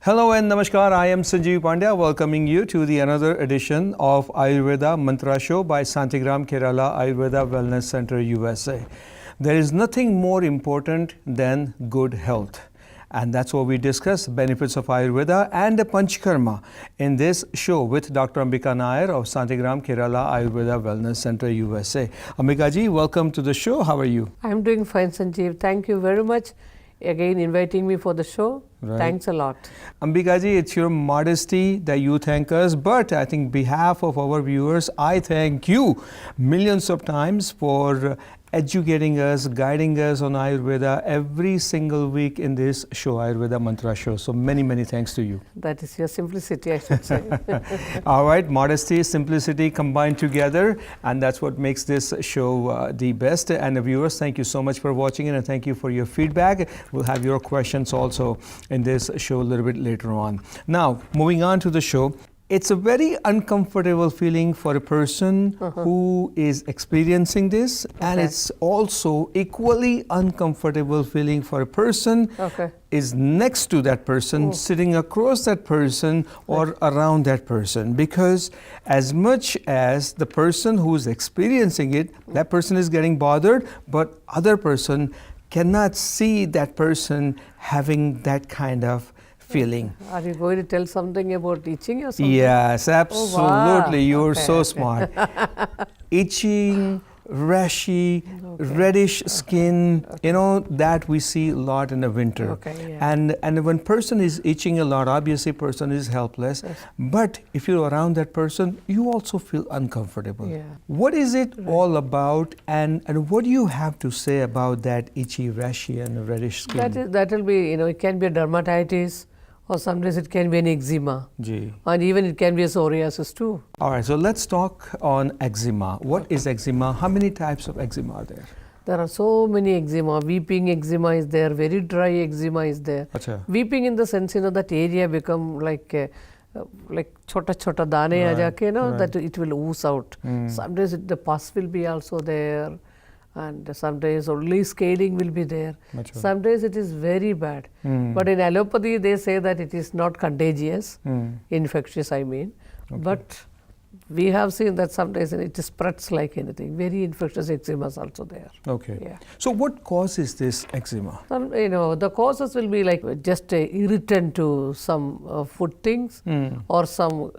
Hello and namaskar, I am Sanjeev Pandya welcoming you to the another edition of Ayurveda Mantra Show by Santigram Kerala Ayurveda Wellness Center USA. There is nothing more important than good health. And that's what we discuss, benefits of Ayurveda and Panchkarma in this show with Dr. Ambika Nair of Santigram Kerala Ayurveda Wellness Center USA. Ambika ji, welcome to the show. How are you? I'm doing fine, Sanjeev. Thank you very much again inviting me for the show. Right. Thanks a lot. Ambika ji, it's your modesty that you thank us, but I think behalf of our viewers, I thank you millions of times for educating us, guiding us on Ayurveda every single week in this show, Ayurveda Mantra Show. So many, many thanks to you. That is your simplicity, I should say. All right, modesty, simplicity combined together, and that's what makes this show the best. And the viewers, thank you so much for watching it, and thank you for your feedback. We'll have your questions also in this show a little bit later on. Now, moving on to the show. It's a very uncomfortable feeling for a person who is experiencing this, and it's also equally uncomfortable feeling for a person is next to that person, sitting across that person or around that person, because as much as the person who is experiencing it, that person is getting bothered, but other person cannot see that person having that kind of feeling. Are you going to tell something about itching or something? Yes, absolutely. Oh, wow. You're so smart. Itching, rashy, reddish skin, you know, that we see a lot in the winter. And when person is itching a lot, obviously person is helpless. But if you're around that person, you also feel uncomfortable. What is it all about, and what do you have to say about that itchy, rashy and reddish skin? That will be, you know, it can be a dermatitis, or sometimes it can be an eczema, and even it can be a psoriasis too. All right, so let's talk on eczema. What is eczema? How many types of eczema are there? There are so many eczema. Weeping eczema is there, very dry eczema is there. Weeping in the sense, you know, that area become like chota dane aa jaake, you know, that it will ooze out. Sometimes the pus will be also there, and sometimes only scaling will be there. Sometimes it is very bad. But in allopathy they say that it is not contagious, infectious I mean. But we have seen that sometimes it spreads like anything. Very infectious eczema is also there. So what causes this eczema? You know, the causes will be like just a irritant to some food things, or some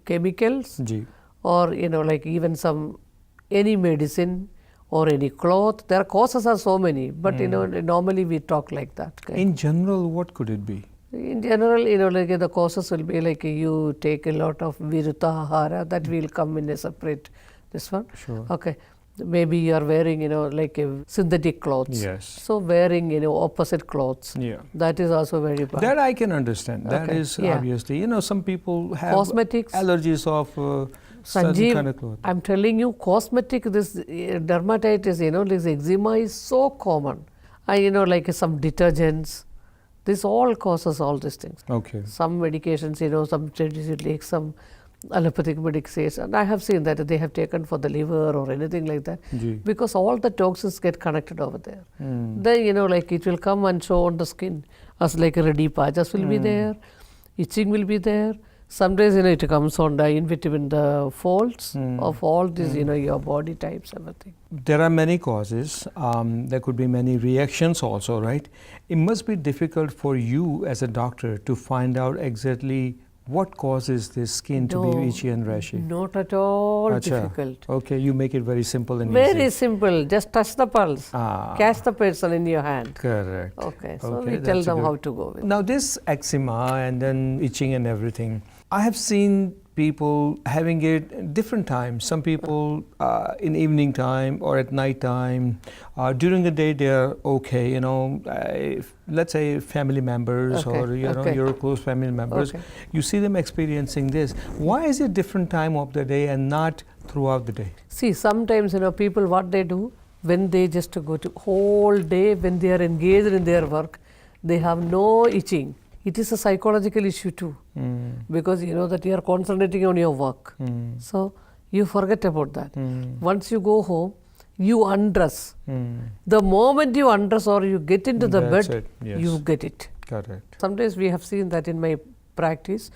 chemicals, or, you know, like even any medicine, or any cloth. Their causes are so many, but you know, normally we talk like that. In general, what could it be? In general, you know, like the causes will be like you take a lot of viruta ahara, that will come in a separate this one. Maybe you are wearing, you know, like a synthetic clothes. So wearing, you know, opposite clothes. That is also very bad. That I can understand. That is obviously, you know, some people have cosmetics, allergies of Sanjeev, kind of cloth. I'm telling you, cosmetic, this dermatitis, you know, this eczema is so common. And, you know, like some detergents, this all causes all these things. Some medications, you know, some like some allopathic medications, and I have seen that they have taken for the liver or anything like that, because all the toxins get connected over there. Then, you know, like it will come and show on the skin as like a ready patches will be there, itching will be there. Sometimes, you know, it comes on in between the folds of all these, you know, your body types, everything. There are many causes. There could be many reactions also, right? It must be difficult for you as a doctor to find out exactly what causes this skin to be itchy and rashy. Not at all difficult. You make it very simple and very easy. Simple. Just touch the pulse. Catch the person in your hand. Correct. So we tell them how to go with. Now this eczema and then itching and everything, I have seen people having it different times. Some people in evening time or at night time. During the day they're okay, let's say family members or your close family members. You see them experiencing this. Why is it different time of the day and not throughout the day? See, sometimes people what they do when they just go to whole day, when they are engaged in their work, they have no itching. It is a psychological issue too, because that you are concentrating on your work. So you forget about that. Once you go home, you undress. The moment you undress or you get into the bed, you get it. Correct. Sometimes we have seen that in my practice.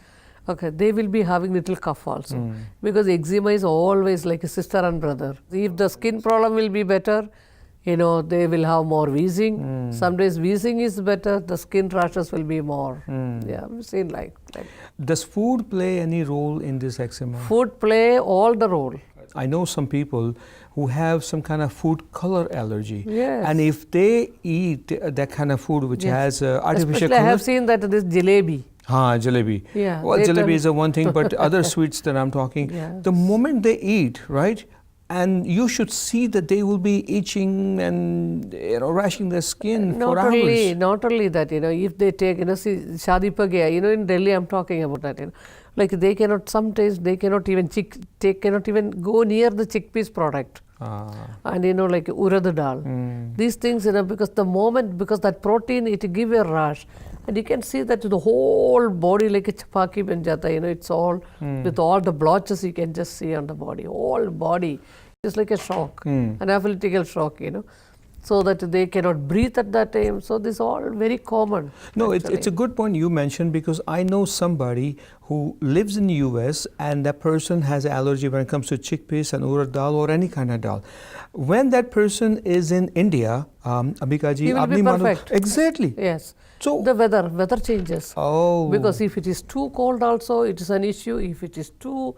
They will be having little cough also, because eczema is always like a sister and brother. If the skin problem will be better, they will have more wheezing. Some days wheezing is better, the skin rashes will be more. Yeah, we've seen like that. Does food play any role in this eczema? Food play all the role. I know some people who have some kind of food color allergy. Yes. And if they eat that kind of food which has artificial Especially color. I have seen that this jalebi. Jalebi. Yeah, well, jalebi is a one thing, but other sweets that I'm talking, the moment they eat, right? And you should see that they will be itching and rashing their skin for hours. Not only that, if they take, see, Shadi Pagaya, in Delhi I'm talking about that, like they cannot, sometimes they cannot even cannot even go near the chickpeas product. And like urad dal. These things, because that protein, it give a rash. And you can see that the whole body like a chapaki ban jata, it's all, with all the blotches you can just see on the body, whole body. It's like a shock, an anaphylactic shock, so that they cannot breathe at that time. So this is all very common. No, it's a good point you mentioned, because I know somebody who lives in the US and that person has allergy when it comes to chickpeas and urad dal or any kind of dal. When that person is in India, Ambika ji, he will be perfect. Exactly. Yes. So the weather changes. Oh. Because if it is too cold also, it is an issue. If it is too,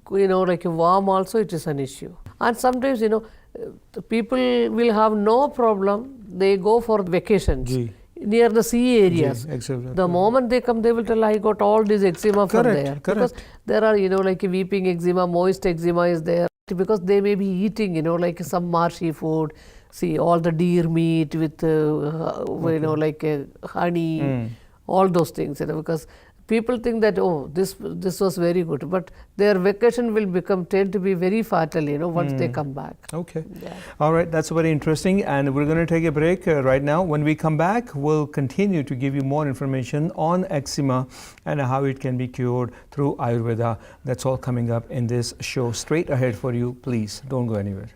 like warm also, it is an issue. And sometimes, the people will have no problem. They go for vacations near the sea areas. Exactly. The moment they come, they will tell, I got all this eczema from there. Because there are, like weeping eczema, moist eczema is there. Because they may be eating, like some marshy food. See, all the deer meat with, like honey, all those things, because people think that, this was very good, but their vacation will tend to be very fatal, once they come back. Okay. Yeah. All right, that's very interesting, and we're going to take a break right now. When we come back, we'll continue to give you more information on eczema and how it can be cured through Ayurveda. That's all coming up in this show straight ahead for you. Please don't go anywhere.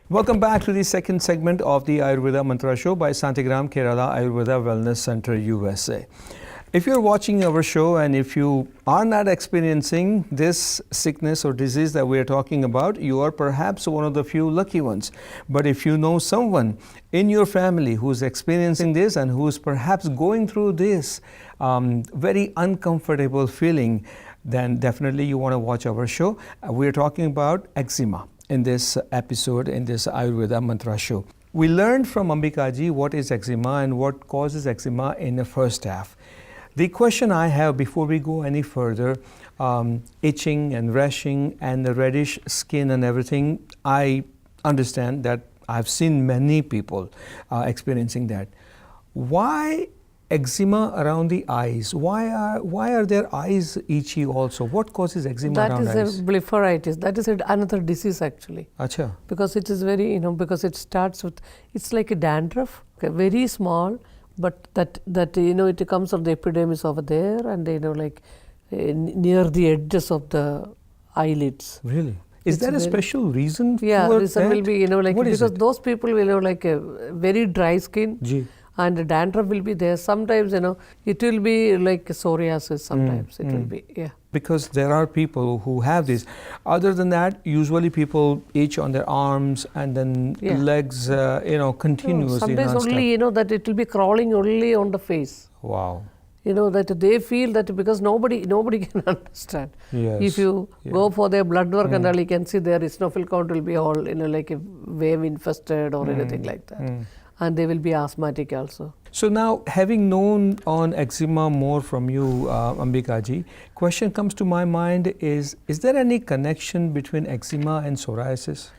Welcome back to the second segment of the Ayurveda Mantra Show by Santigram Kerala Ayurveda Wellness Center, USA. If you're watching our show and if you are not experiencing this sickness or disease that we're talking about, you are perhaps one of the few lucky ones. But if you know someone in your family who's experiencing this and who's perhaps going through this very uncomfortable feeling, then definitely you want to watch our show. We're talking about eczema in this episode, in this Ayurveda Mantra Show. We learned from Ambika ji what is eczema and what causes eczema in the first half. The question I have before we go any further, itching and rashing and the reddish skin and everything, I understand that I've seen many people experiencing that. Why eczema around the eyes? Why are their eyes itchy also? What causes eczema around eyes? That is a blepharitis. That is another disease actually. Acha. Because it is very, because it starts with, it's like a dandruff, very small, but that it comes from the epidermis over there and near the edges of the eyelids. Really? Is there a special reason for that? Yeah, reason will be, because those people will have like a very dry skin. Ji. And the dandruff will be there. Sometimes, it will be like psoriasis sometimes. It will be, Because there are people who have this. Other than that, usually people itch on their arms and then legs, continuously. Sometimes only, that it will be crawling only on the face. Wow. You know, that they feel that because nobody can understand. Yes. If you go for their blood work and all, you can see their eosinophil count will be all, you know, like a wave infested or anything like that. And they will be asthmatic also. So now, having known on eczema more from you, Ambikaji, question comes to my mind is there any connection between eczema and psoriasis?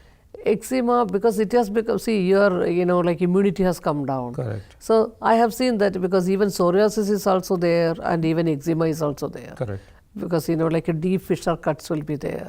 Eczema, because it has become, see, your, you know, like immunity has come down. Correct. So I have seen that because even psoriasis is also there and even eczema is also there. Correct. Because, you know, like a deep fissure cuts will be there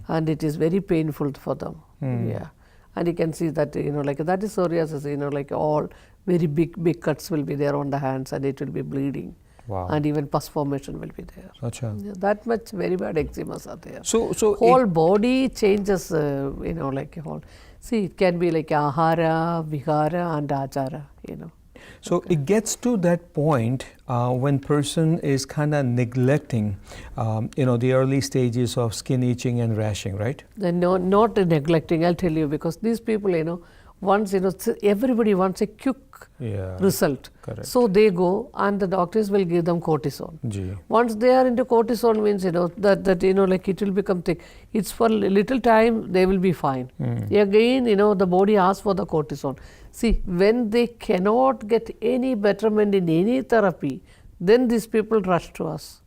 and it is very painful for them. Yeah. And you can see that, you know, like that is psoriasis, you know, like all very big cuts will be there on the hands and it will be bleeding. Wow. And even pus formation will be there. Achha. Yeah, that much very bad eczemas are there. So whole body changes, you know, like a whole. See, it can be like ahara, vihara, and achara, you know. So it gets to that point when person is kind of neglecting, you know, the early stages of skin itching and rashing, right? Then not neglecting, I'll tell you, because these people, you know, once, you know, everybody wants a quick result. Correct. So they go and the doctors will give them cortisone. Gee. Once they are into cortisone means, you know, that you know, like it will become thick. It's for little time, they will be fine. Again, you know, the body asks for the cortisone. See, when they cannot get any betterment in any therapy, then these people rush to us.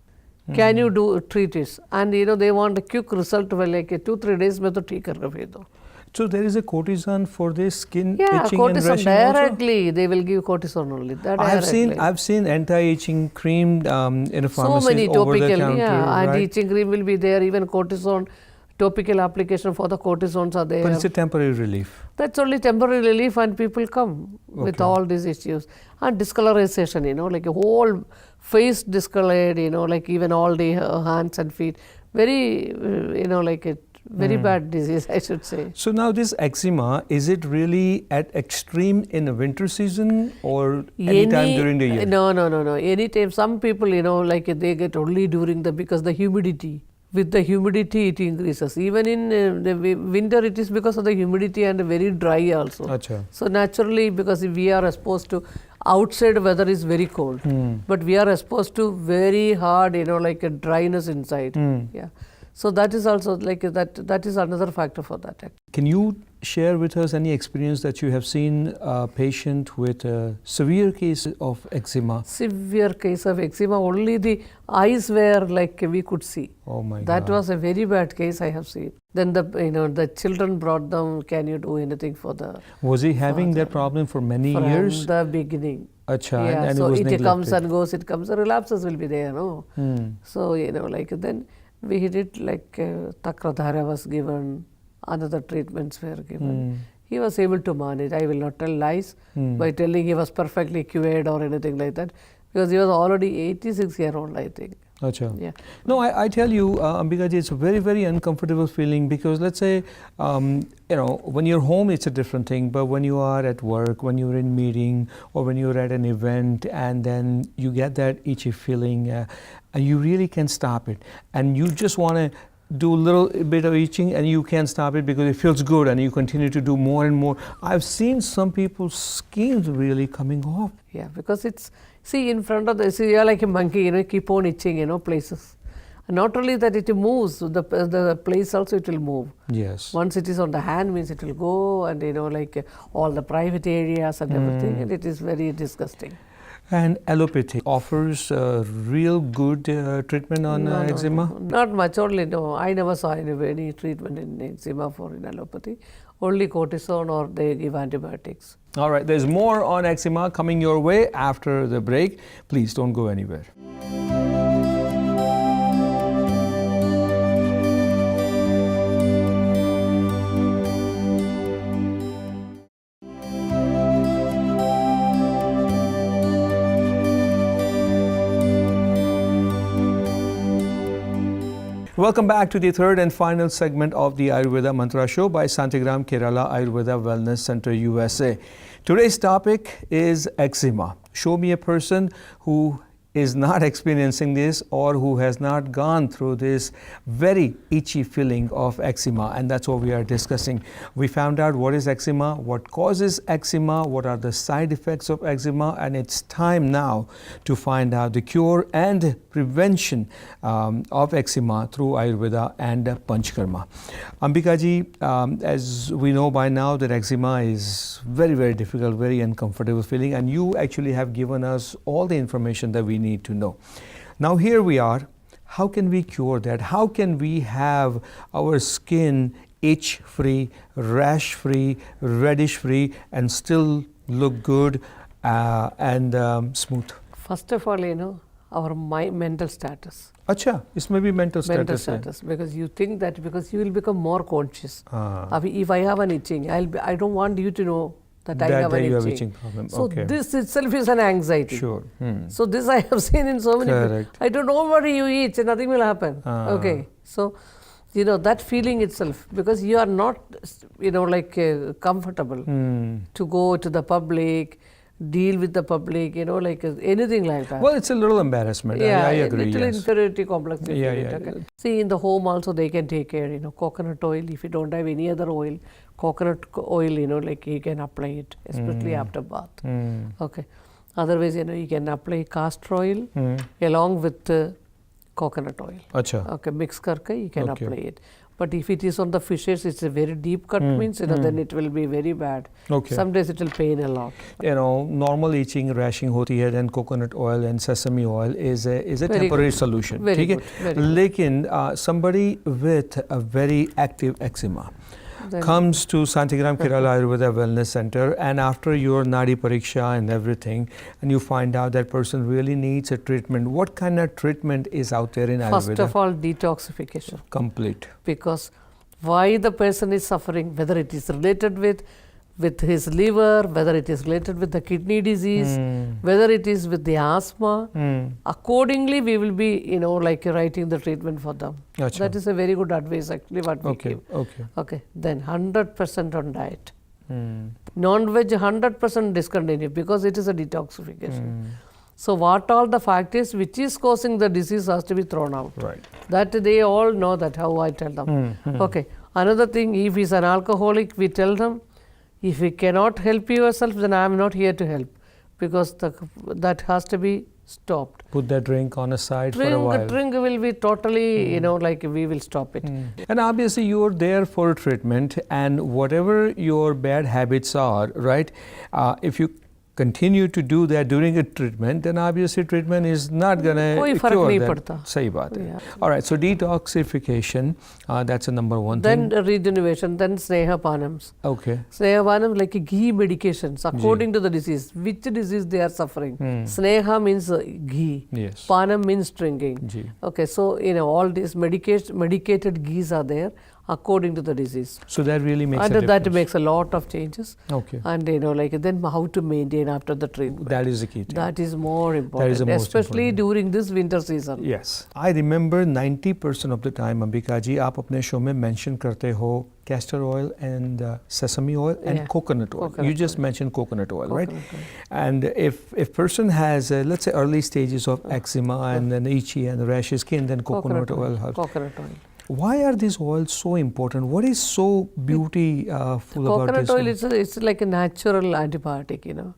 Can you treat this? And, you know, they want a quick result, well, like 2-3 days mein to theek kar rahe do. So there is a cortisone for this skin Yeah, itching cortisone and rashing directly. also? They will give cortisone only. That I've seen anti-itching cream in a pharmacy so many over the topical, counter, yeah, right? anti-itching cream will be there. Even cortisone, topical application for the cortisones are there. But it's a temporary relief. That's only temporary relief, and people come with all these issues. And discolorization, you know, like a whole face discolored, you know, like even all the hands and feet. Very, you know, like a very bad disease, I should say. So now this eczema, is it really at extreme in the winter season or any time during the year? No. Anytime. Some people, you know, like they get only during because the humidity. With the humidity, it increases. Even in the winter, it is because of the humidity and very dry also. Achha. So naturally, because we are exposed to outside weather is very cold, but we are exposed to very hard, you know, like a dryness inside. Yeah. So that is also like that is another factor for that. Can you share with us any experience that you have seen a patient with a severe case of eczema? Severe case of eczema, only the eyes were like we could see. Oh my God. That was a very bad case I have seen. Then the children brought them, can you do anything for the... Was he having that problem for many years? From the beginning. Achha, yeah, and so it was it comes neglected. and goes, it comes, relapses will be there, no? So, you know, like then we did like Takradhara was given, other treatments were given. He was able to manage. I will not tell lies by telling he was perfectly cured or anything like that, because he was already 86-year-old, I think. Achha. Yeah. No, I tell you, Ambikaji, it's a very, very uncomfortable feeling because let's say, you know, when you're home, it's a different thing. But when you are at work, when you're in meeting, or when you're at an event, and then you get that itchy feeling, and you really can't stop it, and you just want to do a little bit of itching, and you can't stop it because it feels good, and you continue to do more and more. I've seen some people's skins really coming off. Yeah, because it's, see, in front of see, you're like a monkey, you know, keep on itching, you know, places. And not only that, it moves, the place also it will move. Yes. Once it is on the hand means it will go, and, you know, like all the private areas and everything, and it is very disgusting. And allopathy offers real good treatment on eczema? No, not much, only, no. I never saw any treatment in eczema for in allopathy. Only cortisone, or they give antibiotics. All right, there's more on eczema coming your way after the break. Please don't go anywhere. Welcome back to the third and final segment of the Ayurveda Mantra Show by Santigram Kerala Ayurveda Wellness Center, USA. Today's topic is eczema. Show me a person who is not experiencing this or who has not gone through this very itchy feeling of eczema, and that's what we are discussing. We found out what is eczema, what causes eczema, what are the side effects of eczema, and it's time now to find out the cure and prevention of eczema through Ayurveda and Panchkarma. Ambika ji, as we know by now that eczema is very, very difficult, very uncomfortable feeling, and you actually have given us all the information that we need to know. Now here we are. How can we cure that? How can we have our skin itch-free, rash-free, reddish-free, and still look good and smooth? First of all, our mental status. Acha, this may be mental status. Mental status, because you think that because you will become more conscious. If I have an itching, I don't want you to know that I have an itching problem. So this itself is an anxiety. Sure. So this I have seen in so many Correct. people. I don't know what you itch, nothing will happen. Okay. So, that feeling itself, because you are not, comfortable to go to the public, deal with the public, anything like that. Well, it's a little embarrassment. I agree. Little inferiority complex. Yeah. See, in the home also they can take care, coconut oil. If you don't have any other oil, coconut oil, you can apply it, especially after bath. Okay. Otherwise, you can apply castor oil along with coconut oil. Acha. Okay, mix karke, you can apply it. But if it is on the fishes, it's a very deep cut means, then it will be very bad. Okay. Some days it will pain a lot. Normal itching, rashing hoti hai, then coconut oil and sesame oil is a Very temporary good. solution. Very ठीक है? good, very good. लेकिन somebody with a very active eczema Then- comes to Santigram Kerala Ayurveda Wellness Center, and after your Nadi Pariksha and everything, and you find out that person really needs a treatment. What kind of treatment is out there in Ayurveda? First of all, detoxification. Complete. Because why the person is suffering, whether it is related with his liver, whether it is related with the kidney disease, whether it is with the asthma, accordingly we will be, writing the treatment for them. Achha. That is a very good advice actually what we give. Okay. Then 100% on diet. Non-veg 100% discontinue because it is a detoxification. So what all the factors which is causing the disease has to be thrown out. Right. That they all know that, how I tell them. Okay. Another thing, if he's an alcoholic, we tell them, if you cannot help yourself, then I am not here to help, because that has to be stopped. Put that drink on a side for a while. Drink will be totally, we will stop it. And obviously you are there for treatment, and whatever your bad habits are, right, if you continue to do that during a treatment, then obviously treatment is not going to cure that. Sahi baat hai. All right, so detoxification, that's a number one then thing. Regeneration, then Sneha Panams. Okay. Sneha Panam like ghee medications according to the disease, which disease they are suffering. Sneha means ghee. Yes. Panam means drinking. Ji. Okay, so all these medicated ghees are there according to the disease. So that really makes a And difference. that makes a lot of changes. Okay. And then how to maintain after the treatment. That is the key thing. That is more important, That is the most especially important. during this winter season. Yes. I remember 90% of the time, Ambika ji, आप अपने show में mention करते हो castor oil and sesame oil and coconut oil. You just mentioned coconut oil, right? And if person has, let's say, early stages of eczema and then itchy and rashy skin, then coconut oil helps. Coconut oil. Why are these oils so important? What is so beautiful about this? Coconut oil it's like a natural antibiotic,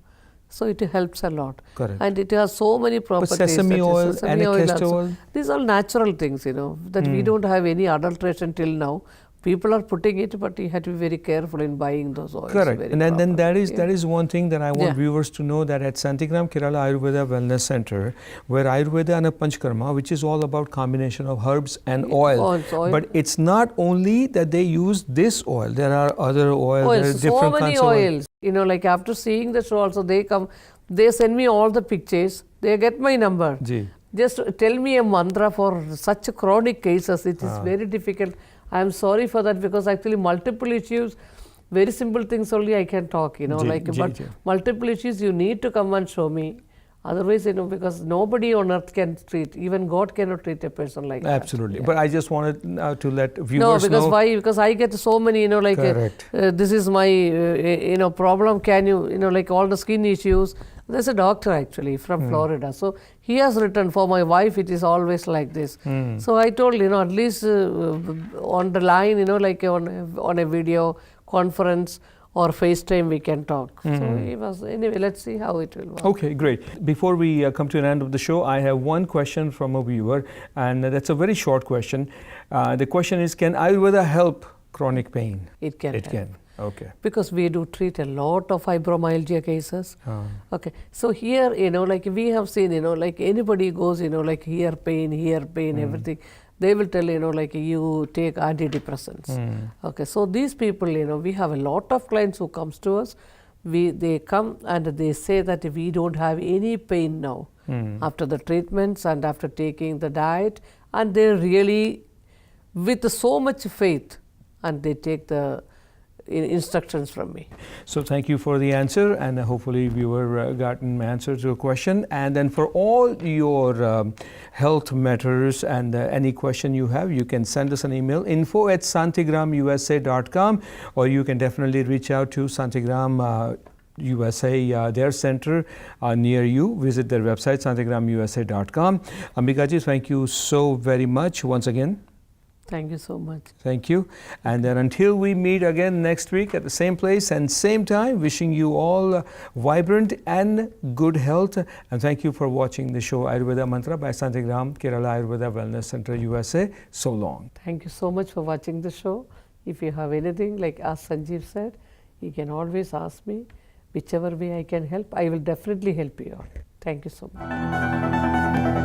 So it helps a lot. Correct. And it has so many properties. But sesame oil and castor also. oil? These are natural things, that we don't have any adulteration till now. People are putting it, but you have to be very careful in buying those oils. Correct. And then that is one thing that I want Yeah. viewers to know, that at Santigram Kerala Ayurveda Wellness Center, where Ayurveda and Panchkarma, which is all about combination of herbs and oil. But it's not only that they use this oil. There are other oils. There are So different many kinds of oil. oils. Like after seeing the show also, they come, they send me all the pictures. They get my number. Ji. Just tell me a mantra for such chronic cases. It is very difficult. I am sorry for that, because actually multiple issues, very simple things only I can talk, Ji, but multiple issues you need to come and show me. Otherwise, because nobody on earth can treat, even God cannot treat a person like that. Absolutely. But I just wanted to let viewers know. know. No, because why? Because I get so many, this is my, problem. Can you, like all the skin issues. There's a doctor actually from Florida. So he has written, for my wife, it is always like this. So I told, at least on the line, like on a video conference, or FaceTime we can talk. So he was, anyway, let's see how it will work. Okay, great. Before we come to an end of the show, I have one question from a viewer, and that's a very short question. The question is, can Ayurveda help chronic pain? It can. It can. Okay. Because we do treat a lot of fibromyalgia cases. Okay. So here, like we have seen, like anybody goes, like here pain, everything. They will tell, like you take antidepressants. Okay, so these people, we have a lot of clients who comes to us. They come and they say that we don't have any pain now after the treatments and after taking the diet, and they really, with so much faith, and they take the instructions from me. So thank you for the answer, and hopefully viewer got an answer to your question. And then for all your health matters and any question you have, you can send us an email, info@santigramusa.com, or you can definitely reach out to Santigram USA, their center near you. Visit their website, santigramusa.com. Ambikaji, thank you so very much once again. Thank you so much. Thank you. And then until we meet again next week at the same place and same time, wishing you all vibrant and good health. And thank you for watching the show Ayurveda Mantra by Santigram Kerala Ayurveda Wellness Center, USA. So long. Thank you so much for watching the show. If you have anything, like as Sanjeev said, you can always ask me. Whichever way I can help, I will definitely help you out. Thank you so much.